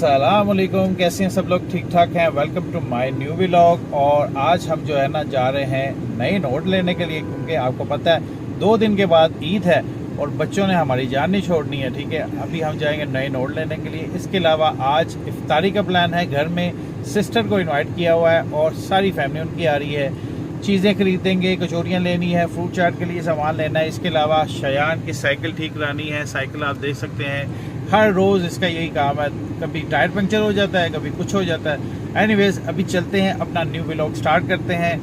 अस्सलाम वालेकुम, कैसे हैं सब लोग? ठीक ठाक हैं। Welcome to my new vlog. और आज हम जो है ना जा रहे हैं नए नोट लेने के लिए, क्योंकि आपको पता है 2 दिन के बाद ईद है और बच्चों ने हमारी जान नहीं छोड़नी है। ठीक है, अभी हम जाएंगे नए नोट लेने के लिए। इसके अलावा आज इफ्तारी का प्लान है, घर में सिस्टर को इन्वाइट किया हुआ है और सारी फैमिली उनकी आ रही है। चीज़ें खरीदेंगे, कचौरियाँ लेनी है, फ्रूट चाट के लिए सामान लेना है। इसके अलावा शयान की साइकिल ठीक करानी है। साइकिल आप देख सकते हैं हर रोज़ इसका यही काम है, कभी टायर पंक्चर हो जाता है, कभी कुछ हो जाता है। एनीवेज अभी चलते हैं, अपना न्यू व्लॉग स्टार्ट करते हैं।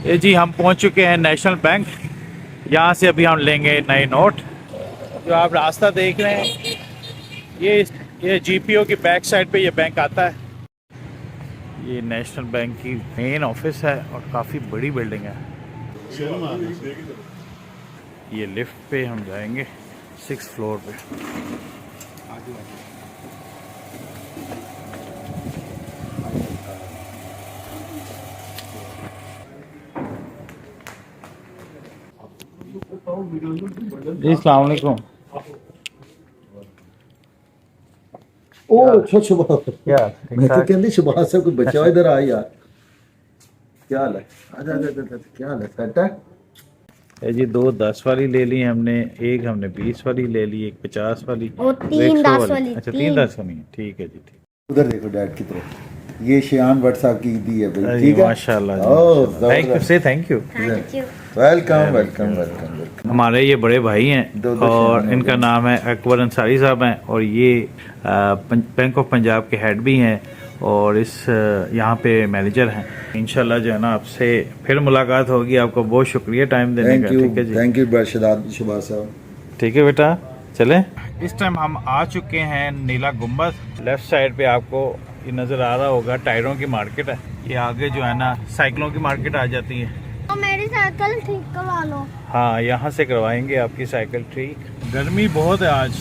ये जी हम पहुंच चुके हैं नेशनल बैंक। यहाँ से अभी हम लेंगे नए नोट। जो आप रास्ता देख रहे हैं ये जीपीओ की बैक साइड पे ये बैंक आता है। ये नेशनल बैंक की मेन ऑफिस है और काफ़ी बड़ी बिल्डिंग है। ये लिफ्ट पे हम जाएंगे 6th फ्लोर पे। जी अस्सलाम वालेकुम। ओ अच्छा सुबह क्या मैं तो कहती सुबह से कोई बच्चा इधर आ यार। क्या हाल है? आजा आजा आजा, क्या हाल है? सेट है? ये जी 2 10 वाली ले ली हमने, एक हमने 20 वाली ले ली, एक 50 वाली और 3 10 वाली। अच्छा 3 10 वाली है, ठीक है जी ठीक। उधर देखो डैड की तरफ, ये शियान व्हाट्सएप की दी है भाई। जी ठीक है माशाल्लाह ओह थैंक यू, से thank you. Thank you. Welcome welcome welcome. हमारे ये बड़े भाई हैं दो और शान इनका नाम है अकबर अंसारी साहब हैं और ये बैंक ऑफ पंजाब के हेड भी हैं और इस यहाँ पे मैनेजर हैं। इंशाल्लाह जो है ना आपसे फिर मुलाकात होगी। आपको बहुत शुक्रिया टाइम देने का। ठीक है जी, थैंक यू बरशदाद शुभा साहब। ठीक है बेटा, चले। इस टाइम हम आ चुके हैं नीला गुम्बद। लेफ्ट साइड पे आपको ये नज़र आ रहा होगा टायरों की मार्केट है। ये आगे जो है ना साइकिलों की मार्केट आ जाती है। तो मेरी साइकिल ठीक करवा लो। हाँ, यहाँ से करवाएंगे आपकी साइकिल ठीक। गर्मी बहुत है आज,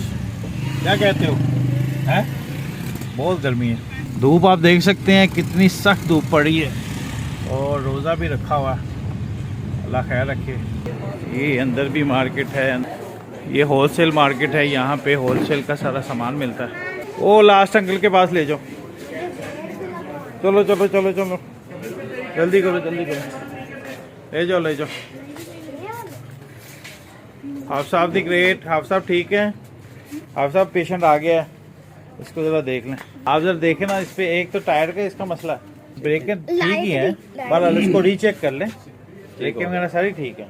क्या कहते हो? हैं? बहुत गर्मी है। धूप आप देख सकते हैं कितनी सख्त धूप पड़ी है और रोज़ा भी रखा हुआ। अल्लाह खैर रखे। ये अंदर भी मार्केट है, ये होलसेल मार्केट है। यहाँ पे होलसेल का सारा सामान मिलता है। वो लास्ट अंकल के पास ले जाओ। चलो चलो चलो चलो, जल्दी करो जल्दी करो, ले जाओ ले जाओ। हाफ साहब दी ग्रेट, हाफ साहब ठीक है? हाफ साहब पेशेंट आ गया है, इसको ज़रा देख लें। आप जरा देखें ना, इस पे एक तो टायर का इसका मसला है, ब्रेक ठीक ही है पर इसको रीचेक कर लें। ब्रेकें वगैरह सारी ठीक है।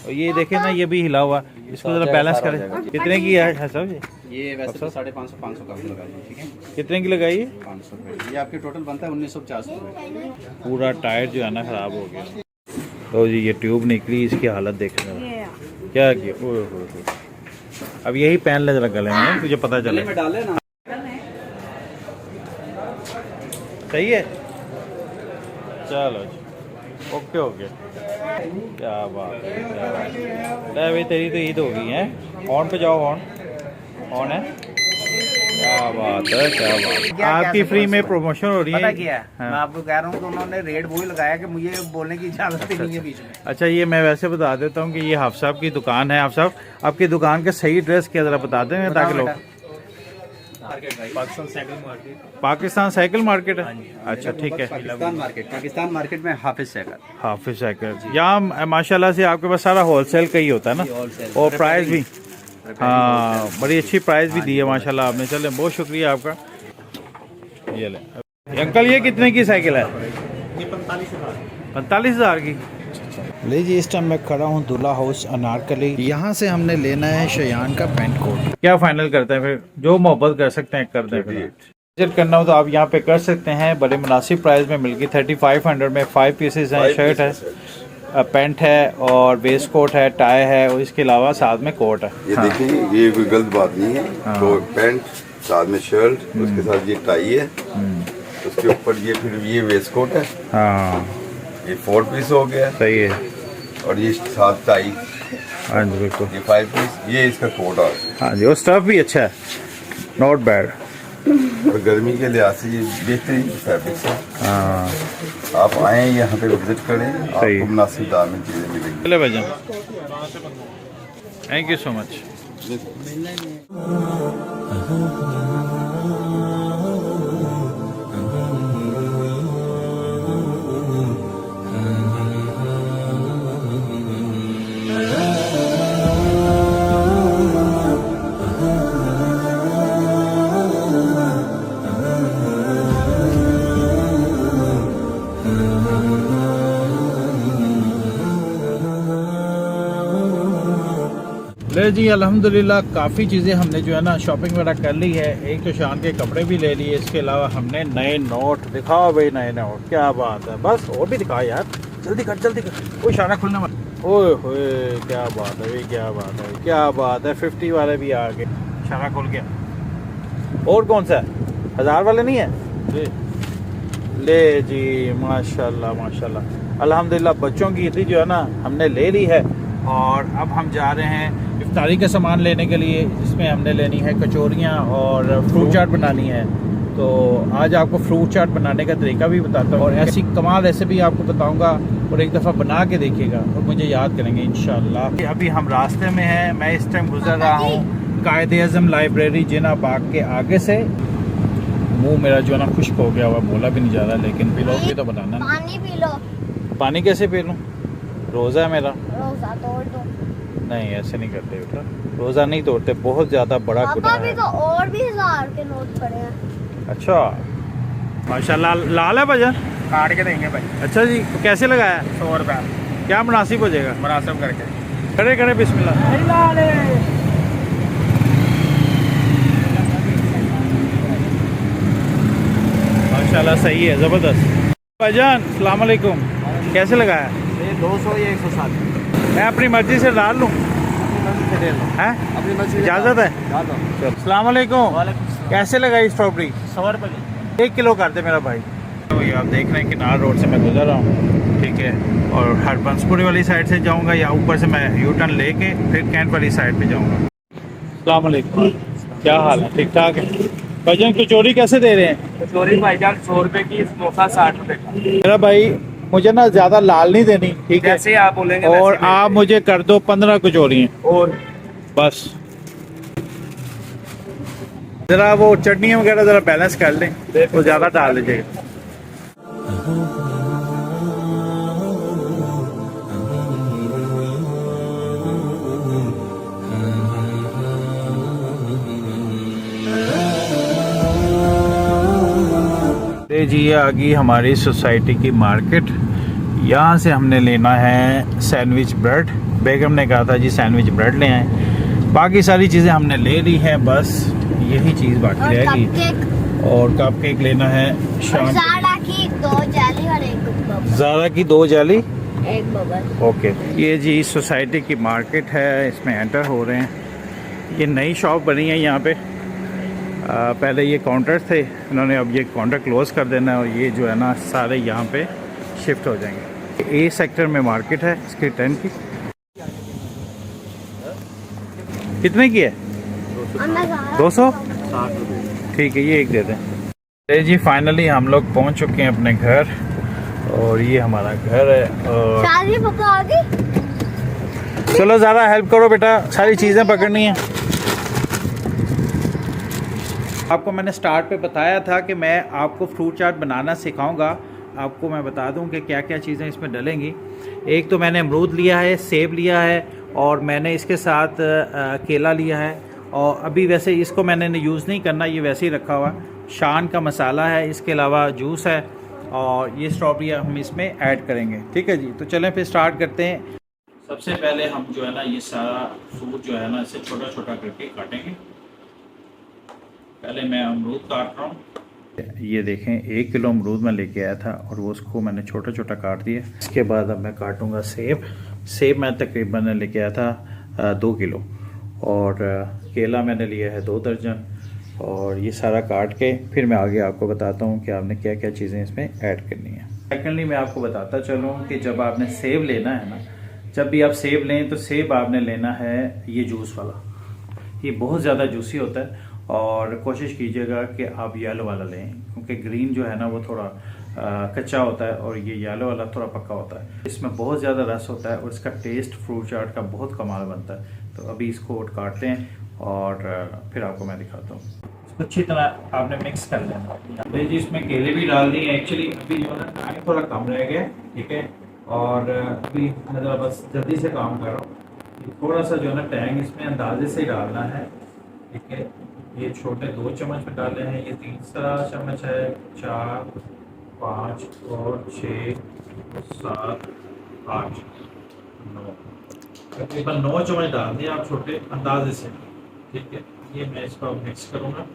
और ये देखें ना, ये भी हिला हुआ, इसको जरा बैलेंस करें। कितने की है साहब जी? ये वैसे तो 550 500 का लगाइए, ठीक है? कितने की लगाइए? 500 रुपये। ये आपके टोटल बनता है 1950 रुपये। पूरा टायर जो है ना ख़राब हो गया। तो जी ये ट्यूब निकली, इसकी हालत देखना क्या किया। ओह हो, अब यही पहन ले जरा गले में, तुझे पता चले। में डाले ना। सही है, चलो जी, ओके ओके। क्या बात है, क्या बात है। ले भाई तेरी तो ईद हो गई है। ऑन पे जाओ, ऑन है। क्या बात है, क्या बात है। आपकी फ्री में प्रमोशन हो रही है। पता क्या है? हाँ। मैं आपको कह रहा हूँ कि उन्होंने रेट वही लगाया कि मुझे बोलने की इजाजत ही नहीं है बीच में। अच्छा, ये मैं वैसे बता देता हूँ कि ये हाफ साहब की दुकान है। हाफ साहब, आपकी दुकान का सही एड्रेस क्या जरा बता दें ताकि लोग। पाकिस्तान साइकिल मार्केट है। अच्छा ठीक है, पाकिस्तान मार्केट में हाफिज साइकिल। हाफिज साइकिल। यहाँ माशाल्लाह से आपके पास सारा होलसेल का ही होता है ना, और प्राइस भी। हाँ, बड़ी अच्छी प्राइस भी दी है माशाल्लाह आपने। चले, बहुत शुक्रिया आपका। ये ले अंकल, ये कितने की साइकिल है? ये 45,000 की। ले जी, इस टाइम मैं खड़ा हूँ दूल्हा हाउस अनारकली। यहाँ से हमने लेना है शयान का पेंट कोट। क्या फाइनल करते हैं फिर? जो मोहब्बत कर सकते हैं कर दें। फिर विजिट करना हो तो आप यहाँ पे कर सकते हैं। बड़े मुनासिब प्राइस में मिल गई। 3500 में 5 पीसेज हैं, शर्ट है, पैंट है और वेस्ट कोट है, टाई है और इसके अलावा साथ में कोट है। ये देखिए, ये कोई गलत बात नहीं है। तो पैंट साथ में शर्ट, उसके साथ ये टाई है, उसके ऊपर ये फिर ये वेस्ट कोट है, हाँ ये 4 पीस हो गया, सही है। और ये साथ टाई, हाँ जी बिल्कुल। ये 5 पीस, ये इसका कोट आ गया। हाँ जी, वो स्टफ भी अच्छा है, नॉट बैड। और गर्मी के लिहाज से ये बेहतरीन फैब्रिक्स है। हाँ आप आएँ यहाँ पे विजिट करें, सही। आपको मुनासिब दाम में चीज़ें मिलेंगी। चले भाईजान, थैंक यू सो मच। ले जी अल्हम्दुलिल्लाह काफ़ी चीज़ें हमने जो है ना शॉपिंग वगैरह कर ली है। एक तो शान के कपड़े भी ले लिए, इसके अलावा हमने नए नोट, दिखाओ भाई नए नोट, क्या बात है, बस और भी दिखाओ यार, जल्दी कर जल्दी कर। कोई शाना खुलने मत। ओए होए क्या बात है भाई, क्या बात है, क्या बात है। 50 वाले भी आ गए, शाना खुल गया। और कौन सा है, 1000 वाले नहीं है? ले जी माशाल्लाह माशाल्लाह अल्हम्दुलिल्लाह। बच्चों की ईदी जो है ना हमने ले ली है, और अब हम जा रहे हैं इफ्तारी का सामान लेने के लिए, जिसमें हमने लेनी है कचौरियाँ और फ्रूट चाट बनानी है। तो आज आपको फ्रूट चाट बनाने का तरीका भी बताता हूँ, और ऐसी कमाल रेसिपी आपको बताऊँगा, और एक दफ़ा बना के देखिएगा और मुझे याद करेंगे इंशाल्लाह। अभी हम रास्ते में हैं, मैं इस टाइम गुजर रहा हूँ कायद-ए-आज़म लाइब्रेरी जिना बाग के आगे से। मुँह मेरा जो है ना खुश्क हो गया हुआ, बोला भी नहीं जा रहा, लेकिन पिलो भी तो बताना। पानी पी लो। पानी कैसे पी लूँ, रोज़ा है मेरा। रोजा तोड़ दो। नहीं ऐसे नहीं करते बेटा, रोज़ा नहीं तोड़ते, बहुत ज़्यादा बड़ा पापा गुनाह भी है। तो और भी 1000 के नोट पड़े हैं। अच्छा माशाल्लाह, लाल है भजन, काट के देंगे भाई। अच्छा जी, कैसे लगाया? 100 रुपया क्या मुनासिब हो जाएगा? मुनासिब करके। खड़े खड़े बिस्मिल्लाह। माशाल्लाह सही है, ज़बरदस्त। भाईजान अस्सलाम वालेकुम, कैसे लगाया? ये 200 या 160 मैं अपनी मर्जी से डाल लूँ, हैं? अपनी मर्जी इजाज़त है? अस्सलाम वालेकुम, कैसे लगाई स्ट्रॉबेरी? 100 रुपये की। 1 किलो कर दे मेरा भाई। तो ये आप देख रहे हैं किनार रोड से मैं गुजर रहा हूँ, ठीक है, और हरबंसपुरी वाली साइड से जाऊँगा, या ऊपर से मैं यू टर्न लेके फिर कैंट वाली साइड पे जाऊँगा। अस्सलाम वालेकुम, क्या हाल है, ठीक ठाक है? भाईजान कचौरी कैसे दे रहे हैं? कचौरी भाईजान 100 रुपये की, समोसा 60 रुपये का। मेरा भाई मुझे ना ज़्यादा लाल नहीं देनी, ठीक है, जैसे आप बोलेंगे और वैसे आप मुझे कर दो 15 कचौरियाँ और बस। ज़रा वो चटनी वगैरह ज़रा बैलेंस कर लें, वो ज़्यादा डाल लीजिएगा। जी ये आ गई हमारी सोसाइटी की मार्केट। यहाँ से हमने लेना है सैंडविच ब्रेड। बेगम ने कहा था जी सैंडविच ब्रेड ले आएँ। बाकी सारी चीज़ें हमने ले ली हैं, बस यही चीज़ बाकी रहेगी। और कप केक लेना है शाम। ज़ारा की 2 जेली और 1 बबल। ज़ारा की 2 जेली 1 बबल। ओके। ये जी सोसाइटी की मार्केट है, इसमें एंटर हो रहे हैं। ये नई शॉप बनी है यहाँ पे। पहले ये काउंटर थे, इन्होंने अब ये काउंटर क्लोज कर देना है, और ये जो है ना सारे यहाँ पे शिफ्ट हो जाएंगे। ए सेक्टर में मार्केट है इसकी 10 की। कितने की है? 200। ठीक है, ये एक दे दें। जी फाइनली हम लोग पहुँच चुके हैं अपने घर, और ये हमारा घर है। और शादी पका आ गई। चलो ज़रा हेल्प करो बेटा, सारी चीज़ें पकड़नी है। आपको मैंने स्टार्ट पे बताया था कि मैं आपको फ्रूट चाट बनाना सिखाऊंगा। आपको मैं बता दूं कि क्या क्या चीज़ें इसमें डलेंगी। एक तो मैंने अमरूद लिया है, सेब लिया है, और मैंने इसके साथ केला लिया है। और अभी वैसे इसको मैंने यूज़ नहीं करना, ये वैसे ही रखा हुआ। शान का मसाला है, इसके अलावा जूस है, और ये स्ट्रॉबेरी हम इसमें ऐड करेंगे। ठीक है जी, तो चलें फिर स्टार्ट करते हैं। सबसे पहले हम जो है ना ये सारा फ्रूट जो है ना इसे छोटा छोटा करके काटेंगे। पहले मैं अमरूद काट रहा हूँ। ये देखें 1 किलो अमरूद मैं लेके आया था, और वो उसको मैंने छोटा छोटा काट दिया। इसके बाद अब मैं काटूँगा सेब। सेब मैं तकरीबन लेके आया था 2 किलो, और केला मैंने लिया है 2 दर्जन। और ये सारा काट के फिर मैं आगे आपको बताता हूँ कि आपने क्या क्या चीज़ें इसमें ऐड करनी है। सेकेंडली मैं आपको बताता चलूँ कि जब आपने सेब लेना है ना, जब भी आप सेब लें तो सेब आपने लेना है ये जूस वाला। ये बहुत ज़्यादा जूसी होता है और कोशिश कीजिएगा कि आप येलो वाला लें, क्योंकि ग्रीन जो है ना वो थोड़ा कच्चा होता है और ये येलो वाला थोड़ा पक्का होता है। इसमें बहुत ज़्यादा रस होता है और इसका टेस्ट फ्रूट चाट का बहुत कमाल बनता है। तो अभी इसको काटते हैं और फिर आपको मैं दिखाता हूँ। इसको अच्छी तरह आपने मिक्स कर लेना। जी इसमें केले भी डाल दिए। एक्चुअली अभी जो है ना टाइम थोड़ा कम रह गया, ठीक है, और अभी मतलब बस जल्दी से काम कर रहा हूँ। थोड़ा सा जो है ना टैंग इसमें अंदाजे से डालना है, ठीक है। ये छोटे 2 चम्मच में डाले हैं, ये तीसरा चम्मच है, 4 5 और 6 7 8 9, तकरीबन 9 चम्मच डाल दिए आप छोटे अंदाजे से, ठीक है। ये मैं इसको मिक्स करूँगा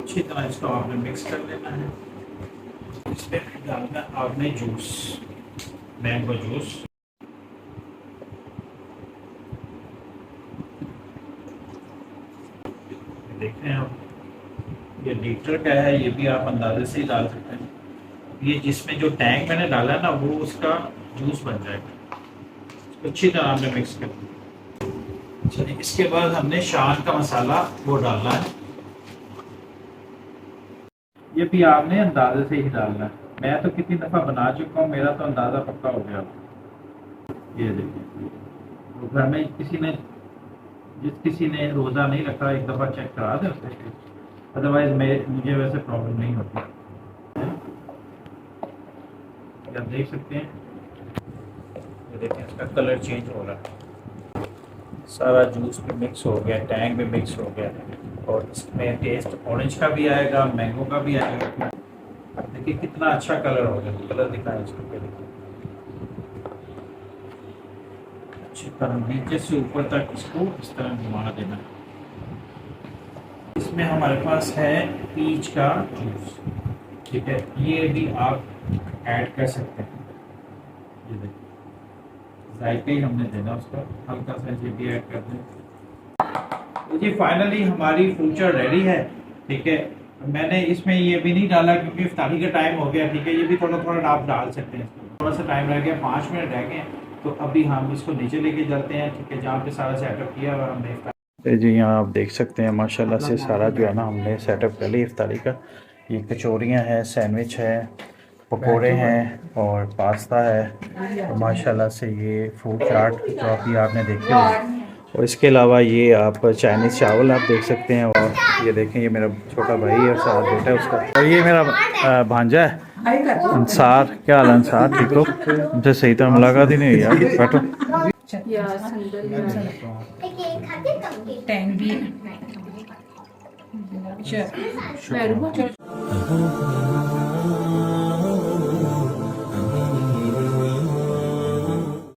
अच्छी तरह। इसको आपने मिक्स कर लेना है। इसमें डालना आपने जूस, मैंगो जूस। देख रहे हैं आप, ये लीटर का है, ये भी आप अंदाजे से ही डाल सकते हैं। ये जिसमें जो टैंक मैंने डाला है ना वो उसका जूस बन जाएगा। इसको अच्छी तरह हमने मिक्स कर दिया। चलिए इसके बाद हमने शान का मसाला वो डालना है। ये भी आपने अंदाजे से ही डालना है। मैं तो कितनी दफ़ा बना चुका हूँ, मेरा तो अंदाज़ा पक्का हो गया। ये देखिए, तो घर में किसी ने रोज़ा नहीं रखा, एक दफ़ा चेक करा दे उससे, अदरवाइज मुझे वैसे प्रॉब्लम नहीं होती। आप देख सकते हैं, ये देखें इसका कलर चेंज हो रहा है। सारा जूस भी मिक्स हो गया, टैंग भी मिक्स हो गया और इसमें टेस्ट ऑरेंज का भी आएगा, मैंगो का भी आएगा। देखिए कितना अच्छा कलर हो गया। कलर दिखाएं इसको, क्या देखिए अच्छी तरह नीचे से ऊपर तक इसको इस तरह घुमा देना। इसमें हमारे पास है पीच का जूस, ठीक है, ये भी आप ऐड कर सकते हैं। ये देखिए जायका ही हमने देना उसका, हल्का सा ये भी ऐड कर दें। तो जी फाइनली हमारी फ्रूट चाट रेडी है, ठीक है। मैंने इसमें ये भी नहीं डाला क्योंकि इफ्तारी का टाइम हो गया, ठीक है। ये भी थोड़ा थोड़ा आप डाल सकते हैं। थोड़ा सा टाइम रह गया, 5 मिनट रह गए, तो अभी हम इसको नीचे लेके चलते हैं, ठीक है, जहाँ पे सारा सेटअप किया हुआ हमने। जी यहाँ आप देख सकते हैं माशाल्लाह से सारा जो है ना हमने सेटअप कर लिया इफ्तारी का। ये कचौरियाँ हैं, सैंडविच है, पकोड़े हैं और पास्ता है, और माशाल्लाह से ये फ्रूट चाट जो अभी आपने देखी है। और इसके अलावा ये आप चाइनीज़ चावल आप देख सकते हैं। और ये देखें, ये मेरा छोटा भाई है और साथ बेटा है उसका, और ये मेरा भांजा है अंसार। क्या हाल अंसार, ठीक हो? मुझे सही तरह मुलाकात ही नहीं हुई यार। बैठो। टैंग भी